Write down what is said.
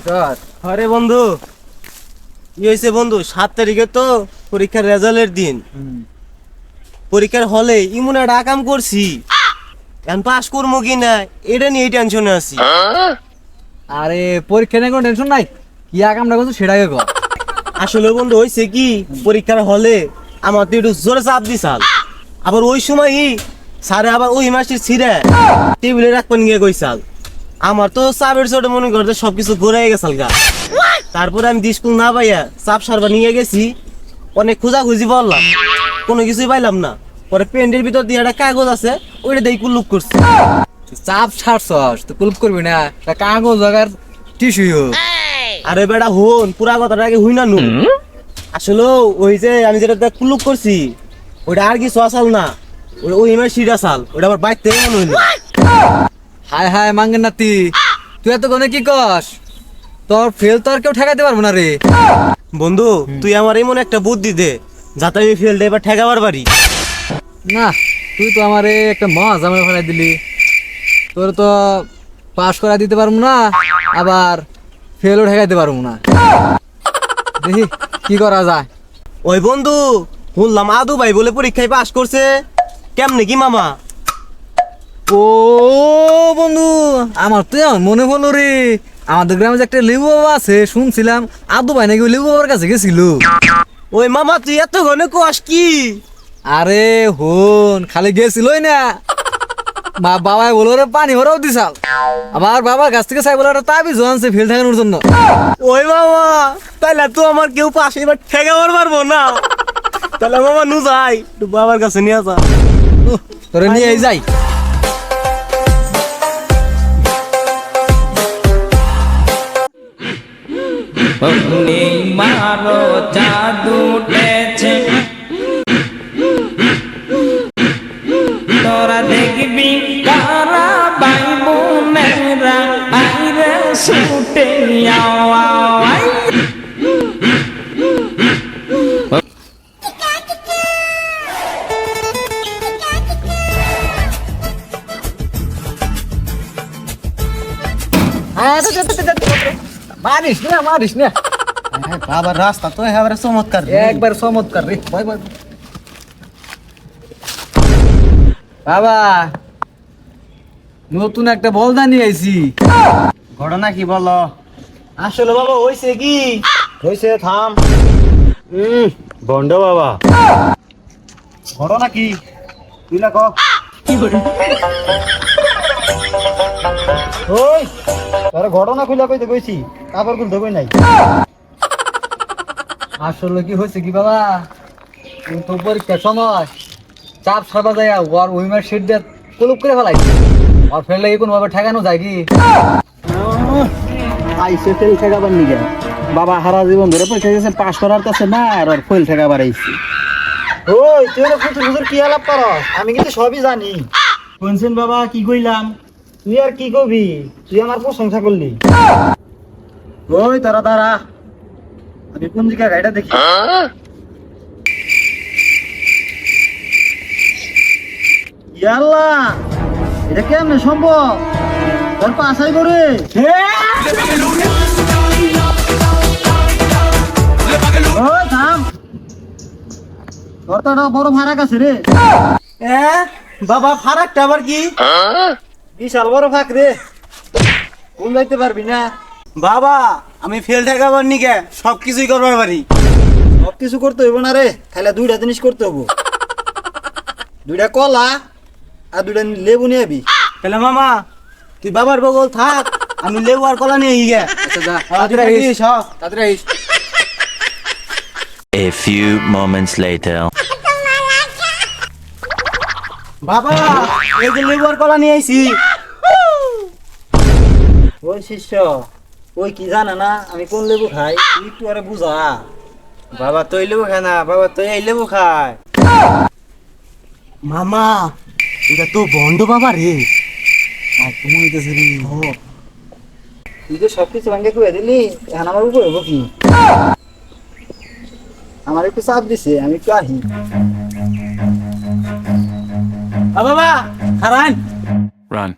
আরে বন্ধু কি হয়েছে বন্ধু, 7 তারিখে তো পরীক্ষার রেজাল্টের দিন। পরীক্ষার হলে ইমন একটা কাম করছি, এখন পাস করবো কি না এটা নিয়ে টেনশনে আছি। আরে পরীক্ষা নিয়ে কোনো টেনশন নাই, কি কামটা করছো সেটাকে কর। আসলে বন্ধু হয়েছে কি, পরীক্ষার হলে আমার তো একটু জোরে চাপ দিছাল, আবার ওই সময়ই স্যারে আবার ওই মাসের ছিঁড়ে টেবিলে রাখবেন গিয়ে কইসাল। আমার তো চাপের চোটে মনে করতে সবকিছু ঘুরে গেছাল গা। তারপরে আমি স্কুল না পাইয়া চাপ সারবার নিয়ে গেছি, অনেক খোঁজাখুঁজি বললাম, কোনো কিছুই পাইলাম না। পরে পেন্টের ভিতর দিয়ে একটা কাগজ আছে, ওইটা দিয়ে কুল্লুপ করছি। চাপ ছাড়ছস তো কুলপ করবি না, তা কাগজ জায়গার টিস্যুই হোক। আরে বেটা হন, পুরা কথাটা আগে হুই না নু। আসলে ওই যে আমি যেটা কুল্লুপ করছি ওইটা আর কিছু আসাল না, ওই মাস সিট আসাল, ওইটা আমার বাইক থেকে মনে হইলো। হায় হায় মাঙ্গের নাতি, তুই এত গনে কি কস? তোর ফেল তো আর কেউ ঠেকাইতে পারবো না রে। বন্ধু তুই আমার এমন একটা বুদ্ধি দে যাতে আমি ফেলটা এবার ঠেকাবার পারি। না, তুই তো আমারে একটা ঝামেলা ফেলাই দিলি। তোর তো পাস করা দিতে পারবো না, আবার ফেলও ঠেকাইতে পারবো না। দেখি কি করা যায়। ওই বন্ধু শুনলাম আদু ভাই বলে পরীক্ষায় পাস করছে, কেমনে কি মামা? ও বন্ধু, আমার তো এমন মনে হলো রে, আমাদের গ্রামে যে একটা লেবু বাবা আছে, শুনছিলাম আদু ভাই নাকি ওই লেবু বাবার কাছে গেছিল। ওই মামা তুই এত ঘনে কোয়াস কি? আরে হন, খালি গেছিলই না, বাবাই বলো রে পানি ভরাও দিছাল, আবার বাবার কাছ থেকে চাই বলে তাবি জোয়ানছে ফেল ঠেকানোর জন্য। ওই মামা তাহলে তো আমার কেউ পাশে এবার ঠেকাবার পারবো না। তাহলে মামা নু যাই একটু বাবার কাছে নিয়ে যা। তোরে নিয়ে যাই। মারো জাদু উঠেছে, তোরা দেখবি কারা ভাই বোনেরা আইরে ছুটে আওয়াই। মারিস না মারিস না, বাবার রাস্তা তো একেবারে চমৎকার। একবার চমৎকার রে। ভয় ভয় বাবা, নতুন একটা বলদা নিয়ে আইছি। ঘটনা কি বলো? আসলে বাবা হইছে কি, হয়েছে থাম। বন্ড বাবা, ঘটনা কি তুই না ক। ওই তোর ঘটনা খুলে কইতে কইছি, কাপড় খুলতে কই নাই। আসলে কি হয়েছে কি বাবা, তুই তো পরীক্ষার সময় চাপ সাবা যায় আর ওই মার সিট দিয়ে কুলুপ করে ফেলাইছি, আর ফেললে কোন ভাবে ঠেকানো যায় কি? আইসে ফেল ঠেকাবার নিগে বাবা হারা জীবন ধরে পরীক্ষা গেছে, পাস করার কাছে না আর ফেল ঠেকাবার আইছি। ওই তুই ফুচুর ফুচুর কি আলাপ করস, আমি কিন্তু সবই জানি। শুনছেন বাবা কি কইলাম, তুই আর কি কবি, তুই আমার প্রশংসা করলি। ওই তারা তারা আমি কোন দিকে গাড়িটা দেখি। ইয়াল্লা, এটা কেমনে সম্ভব? তোর পাশাই করে ওই থাম, তোর তো একটা বড় ফারাক আছে রে। বাবা ফারাকটা আবার কি? বিশাল বড় ফাঁক রে, কোন যাইতে পারবি না। বাবা আমি ফেল ঠেকাবার নিকে সবকিছুই করবার পারি। সব কিছু করতে হইব না রে, খালি দুইটা জিনিস করতে হবো, দুইটা কলা আর দুইটা লেবু নিয়ে আবি। তাহলে মামা তুই বাবার বগল থাক, আমি লেবু আর কলা নিয়ে গিয়ে। আচ্ছা যা, তাড়াতাড়ি আইস, হ্যাঁ। তাড়াতাড়ি আইস। A few moments later. বাবা এই যে লেবু আর কলা নিয়ে আইছি। ওই শিষ্য, ওই কি জানে না আমি কোন লেবু খাই, তুই একটু আরে বুঝা। বাবা তো এই লেবু খায় না, বাবা তো এই লেবু খায়। মামা এটা তো বন্ধ বাবা রে। আর তুমি হইতেছে রে, তুই তো সবকিছু ভাঙ্গে কয়ে দিলি, এখন আমার উপর হবো কি? আমার একটু চাপ দিছে, আমি একটু আহি। বাবা খারান Run.